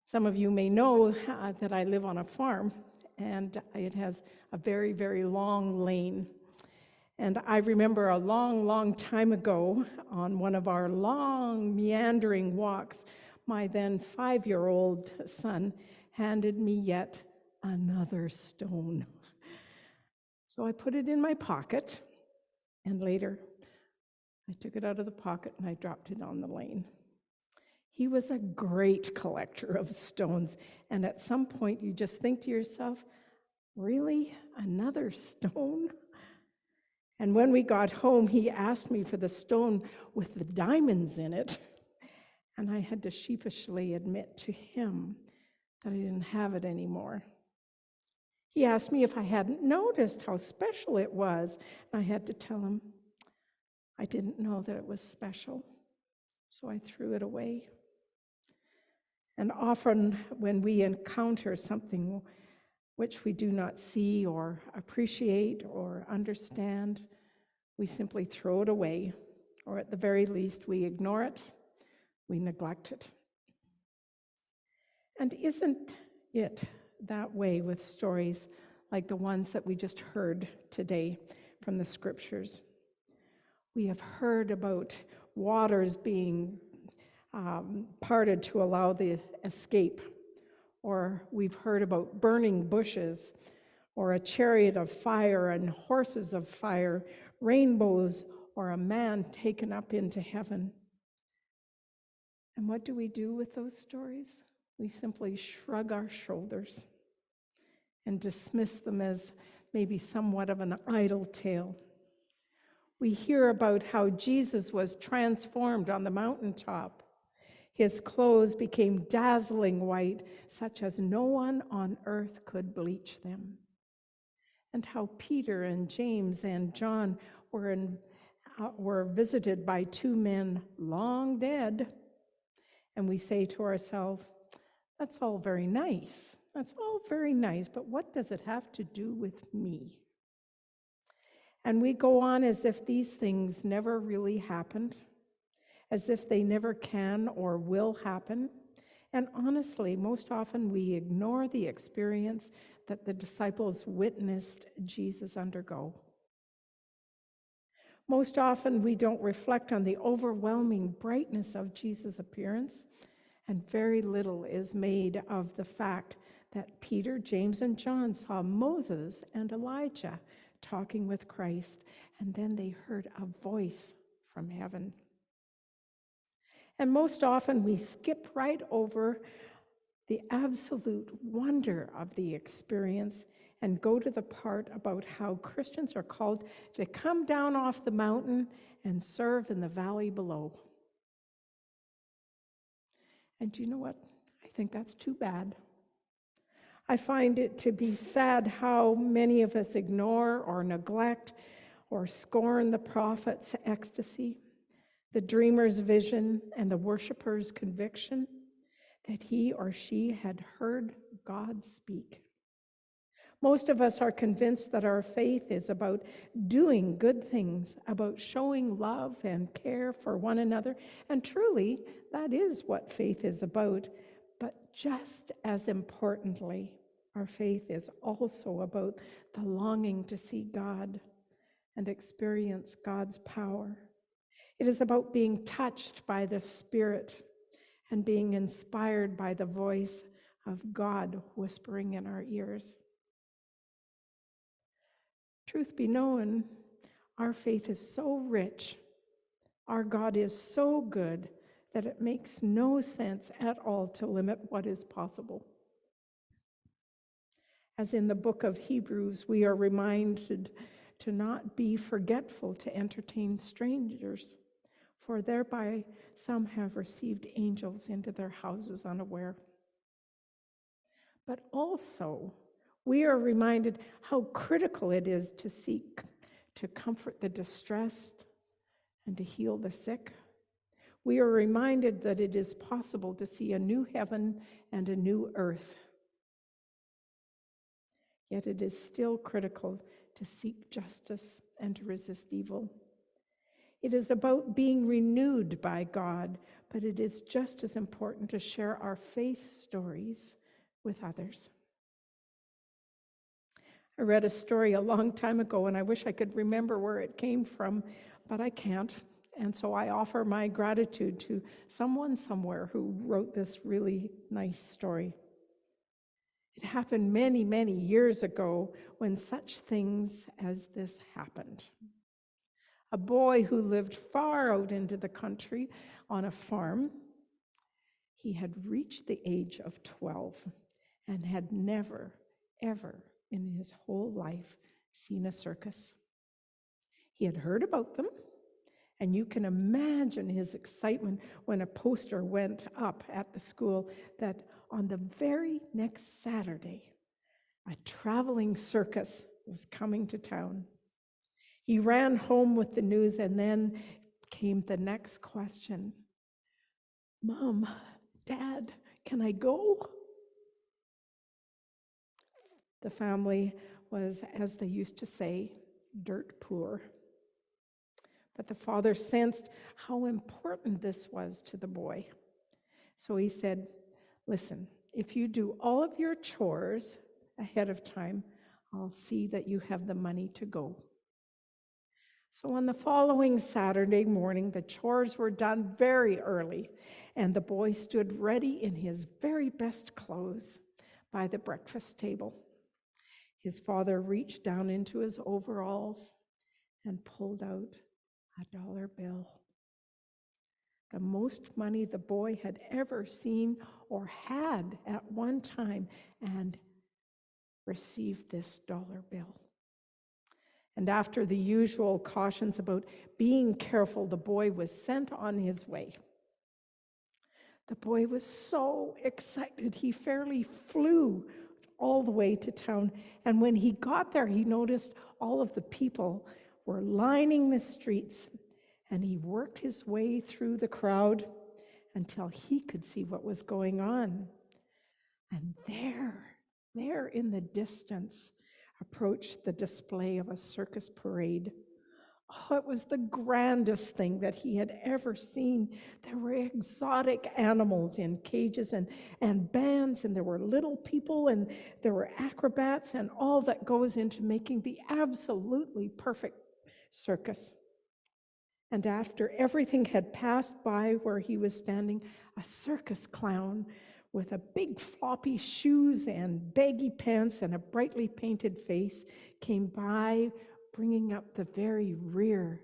Some of you may know that I live on a farm, and it has a very, very long lane. And I remember a long, long time ago, on one of our long, meandering walks, my then 5-year-old son handed me yet another stone. So I put it in my pocket, and later I took it out of the pocket and I dropped it on the lane. He was a great collector of stones, and at some point you just think to yourself, really? Another stone? And when we got home, he asked me for the stone with the diamonds in it, and I had to sheepishly admit to him that I didn't have it anymore. He asked me if I hadn't noticed how special it was, and I had to tell him I didn't know that it was special, so I threw it away. And often when we encounter something which we do not see or appreciate or understand, we simply throw it away, or at the very least, we ignore it, we neglect it. And isn't it that way with stories like the ones that we just heard today from the scriptures? We have heard about waters being parted to allow the escape, or we've heard about burning bushes, or a chariot of fire and horses of fire, rainbows, or a man taken up into heaven. And what do we do with those stories? We simply shrug our shoulders and dismiss them as maybe somewhat of an idle tale. We hear about how Jesus was transformed on the mountaintop. His clothes became dazzling white, such as no one on earth could bleach them. And how Peter and James and John were visited by 2 men long dead. And we say to ourselves, that's all very nice. That's all very nice, but what does it have to do with me? And we go on as if these things never really happened, as if they never can or will happen. And honestly, most often we ignore the experience that the disciples witnessed Jesus undergo. Most often we don't reflect on the overwhelming brightness of Jesus' appearance, and very little is made of the fact that Peter, James, and John saw Moses and Elijah talking with Christ, and then they heard a voice from heaven. And most often we skip right over the absolute wonder of the experience and go to the part about how Christians are called to come down off the mountain and serve in the valley below. And do you know what? I think that's too bad. I find it to be sad how many of us ignore or neglect or scorn the prophet's ecstasy, the dreamer's vision, and the worshiper's conviction that he or she had heard God speak. Most of us are convinced that our faith is about doing good things, about showing love and care for one another, and truly, that is what faith is about. But just as importantly, our faith is also about the longing to see God and experience God's power. It is about being touched by the Spirit and being inspired by the voice of God whispering in our ears. Truth be known, our faith is so rich, our God is so good, that it makes no sense at all to limit what is possible. As in the book of Hebrews, we are reminded to not be forgetful to entertain strangers, for thereby some have received angels into their houses unaware. But also, we are reminded how critical it is to seek to comfort the distressed and to heal the sick. We are reminded that it is possible to see a new heaven and a new earth. Yet it is still critical to seek justice and to resist evil. It is about being renewed by God, but it is just as important to share our faith stories with others. I read a story a long time ago, and I wish I could remember where it came from, but I can't. And so I offer my gratitude to someone somewhere who wrote this really nice story. It happened many, many years ago when such things as this happened. A boy who lived far out into the country on a farm, he had reached the age of 12 and had never, ever in his whole life seen a circus. He had heard about them, and you can imagine his excitement when a poster went up at the school that on the very next Saturday, a traveling circus was coming to town. He ran home with the news, and then came the next question. Mom, Dad, can I go? The family was, as they used to say, dirt poor. But the father sensed how important this was to the boy. So he said, listen, if you do all of your chores ahead of time, I'll see that you have the money to go. So on the following Saturday morning, the chores were done very early, and the boy stood ready in his very best clothes by the breakfast table. His father reached down into his overalls and pulled out $1 bill. The most money the boy had ever seen or had at one time, and received this $1 bill. And after the usual cautions about being careful, the boy was sent on his way. The boy was so excited, he fairly flew all the way to town. And when he got there, he noticed all of the people were lining the streets, and he worked his way through the crowd until he could see what was going on. And there in the distance, approached the display of a circus parade. Oh, it was the grandest thing that he had ever seen. There were exotic animals in cages and bands, and there were little people, and there were acrobats, and all that goes into making the absolutely perfect circus. And after everything had passed by where he was standing, a circus clown with a big floppy shoes and baggy pants and a brightly painted face came by, bringing up the very rear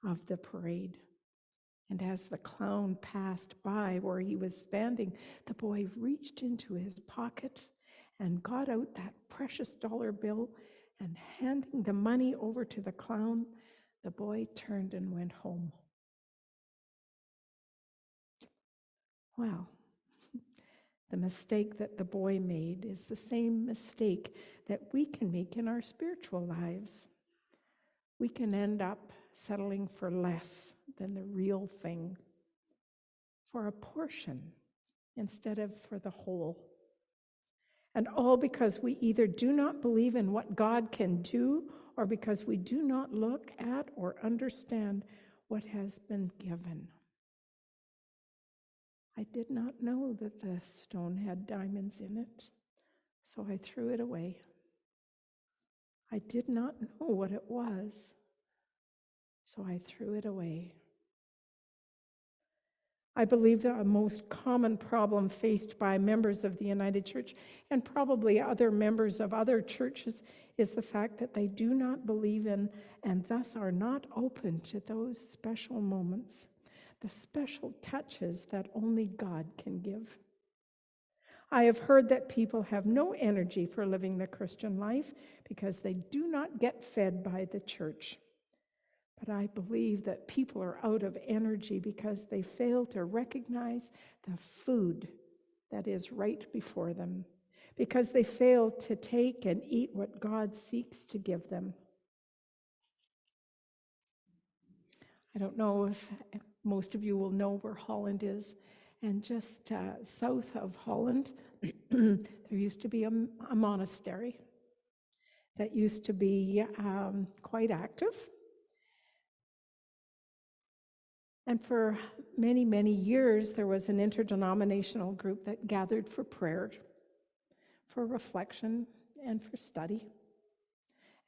of the parade. And as the clown passed by where he was standing, the boy reached into his pocket and got out that precious $1 bill, and handing the money over to the clown, the boy turned and went home. Well, the mistake that the boy made is the same mistake that we can make in our spiritual lives. We can end up settling for less than the real thing, for a portion instead of for the whole. And all because we either do not believe in what God can do, or because we do not look at or understand what has been given. I did not know that the stone had diamonds in it, so I threw it away. I did not know what it was, so I threw it away. I believe that a most common problem faced by members of the United Church, and probably other members of other churches, is the fact that they do not believe in, and thus are not open to, those special moments, the special touches that only God can give. I have heard that people have no energy for living the Christian life because they do not get fed by the church. But I believe that people are out of energy because they fail to recognize the food that is right before them, because they fail to take and eat what God seeks to give them. I don't know if most of you will know where Holland is, and just south of Holland, there used to be a monastery that used to be quite active. And for many, many years, there was an interdenominational group that gathered for prayer, for reflection, and for study.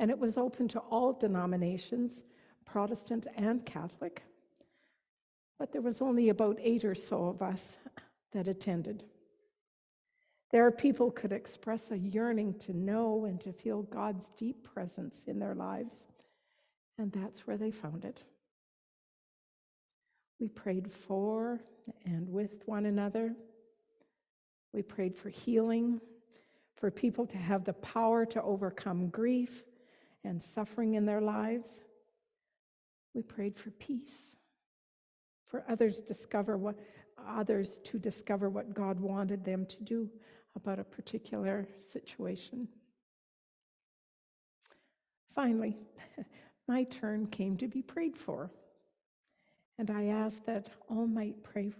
And it was open to all denominations, Protestant and Catholic. But there was only about 8 or so of us that attended. There, people could express a yearning to know and to feel God's deep presence in their lives, and that's where they found it. We prayed for and with one another. We prayed for healing, for people to have the power to overcome grief and suffering in their lives. We prayed for peace, for others to discover what God wanted them to do about a particular situation. Finally, my turn came to be prayed for. And I asked that all might pray,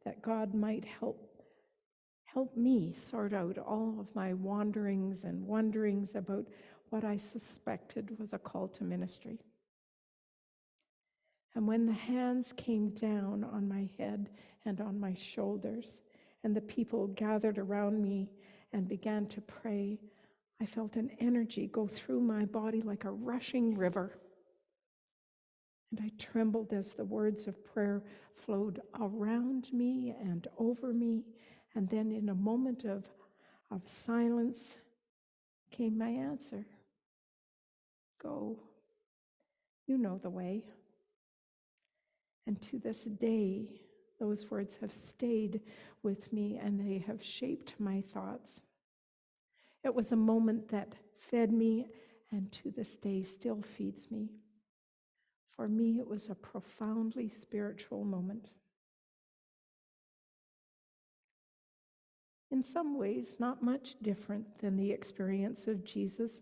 that God might help me sort out all of my wanderings and wonderings about what I suspected was a call to ministry. And when the hands came down on my head and on my shoulders, and the people gathered around me and began to pray, I felt an energy go through my body like a rushing river. And I trembled as the words of prayer flowed around me and over me. And then in a moment of silence came my answer. Go. You know the way. And to this day, those words have stayed with me and they have shaped my thoughts. It was a moment that fed me and to this day still feeds me. For me, it was a profoundly spiritual moment. In some ways, not much different than the experience of Jesus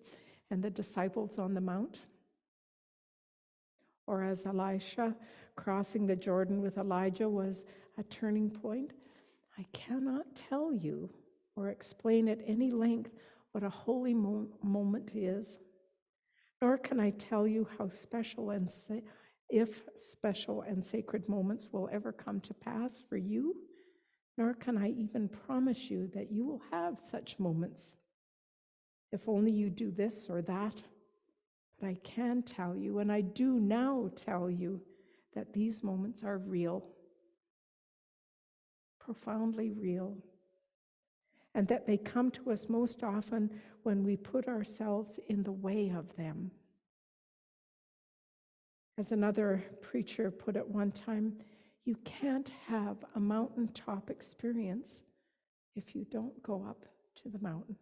and the disciples on the Mount. Or as Elisha crossing the Jordan with Elijah was a turning point, I cannot tell you or explain at any length what a holy moment is. Nor can I tell you how special and if special and sacred moments will ever come to pass for you, nor can I even promise you that you will have such moments, if only you do this or that. But I can tell you, and I do now tell you, that these moments are real, profoundly real, and that they come to us most often when we put ourselves in the way of them. As another preacher put it one time, you can't have a mountaintop experience if you don't go up to the mountain.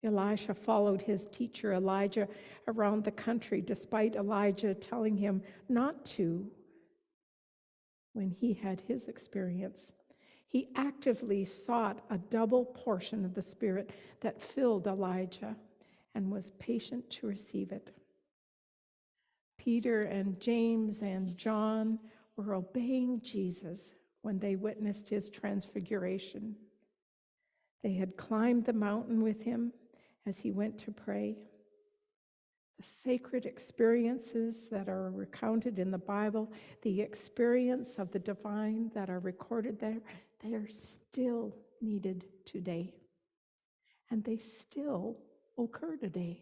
Elisha followed his teacher Elijah around the country, despite Elijah telling him not to when he had his experience. He actively sought a double portion of the Spirit that filled Elijah and was patient to receive it. Peter and James and John were obeying Jesus when they witnessed his transfiguration. They had climbed the mountain with him as he went to pray. The sacred experiences that are recounted in the Bible, the experience of the divine that are recorded there, they are still needed today. And they still occur today.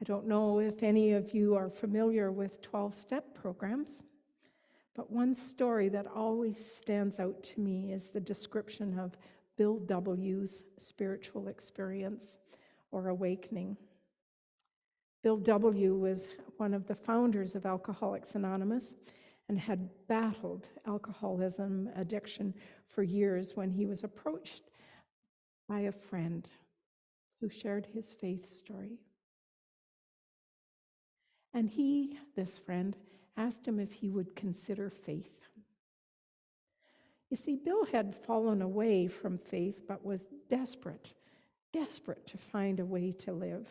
I don't know if any of you are familiar with 12-step programs, but one story that always stands out to me is the description of Bill W.'s spiritual experience or awakening. Bill W. was one of the founders of Alcoholics Anonymous and had battled alcoholism addiction for years when he was approached by a friend who shared his faith story. And this friend, asked him if he would consider faith. You see, Bill had fallen away from faith, but was desperate to find a way to live.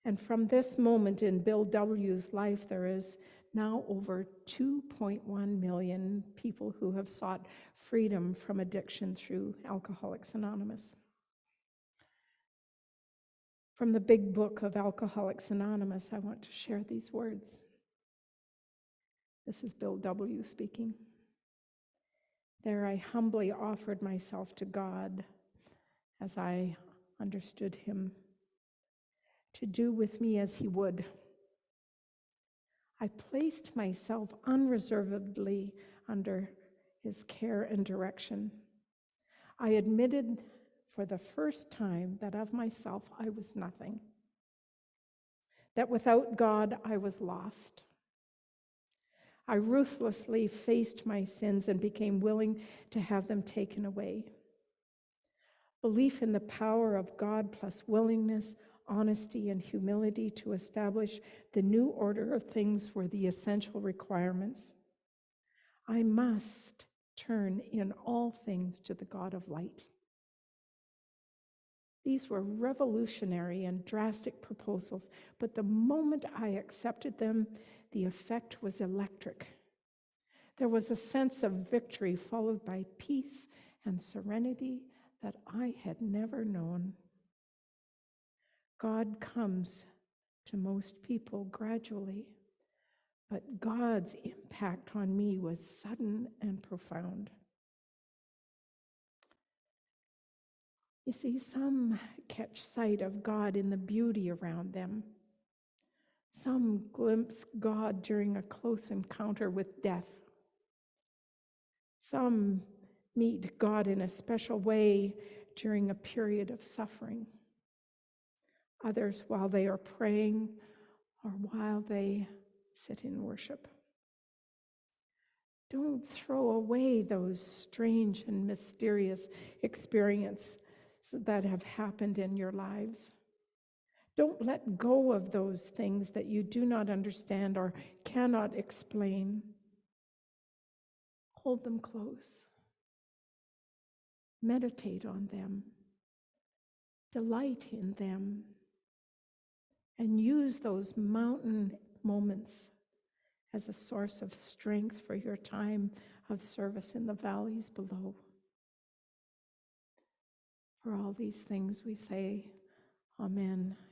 And from this moment in Bill W.'s life, there is now over 2.1 million people who have sought freedom from addiction through Alcoholics Anonymous. From the big book of Alcoholics Anonymous, I want to share these words. This is Bill W. speaking. There I humbly offered myself to God as I understood him, to do with me as he would. I placed myself unreservedly under his care and direction. I admitted for the first time that of myself I was nothing, that without God I was lost. I ruthlessly faced my sins and became willing to have them taken away. Belief in the power of God plus willingness, honesty, and humility to establish the new order of things were the essential requirements. I must turn in all things to the God of light. These were revolutionary and drastic proposals, but the moment I accepted them, the effect was electric. There was a sense of victory followed by peace and serenity that I had never known. God comes to most people gradually, but God's impact on me was sudden and profound. You see, some catch sight of God in the beauty around them. Some glimpse God during a close encounter with death. Some meet God in a special way during a period of suffering. Others while they are praying or while they sit in worship. Don't throw away those strange and mysterious experiences that have happened in your lives. Don't let go of those things that you do not understand or cannot explain. Hold them close. Meditate on them. Delight in them. And use those mountain moments as a source of strength for your time of service in the valleys below. For all these things we say, Amen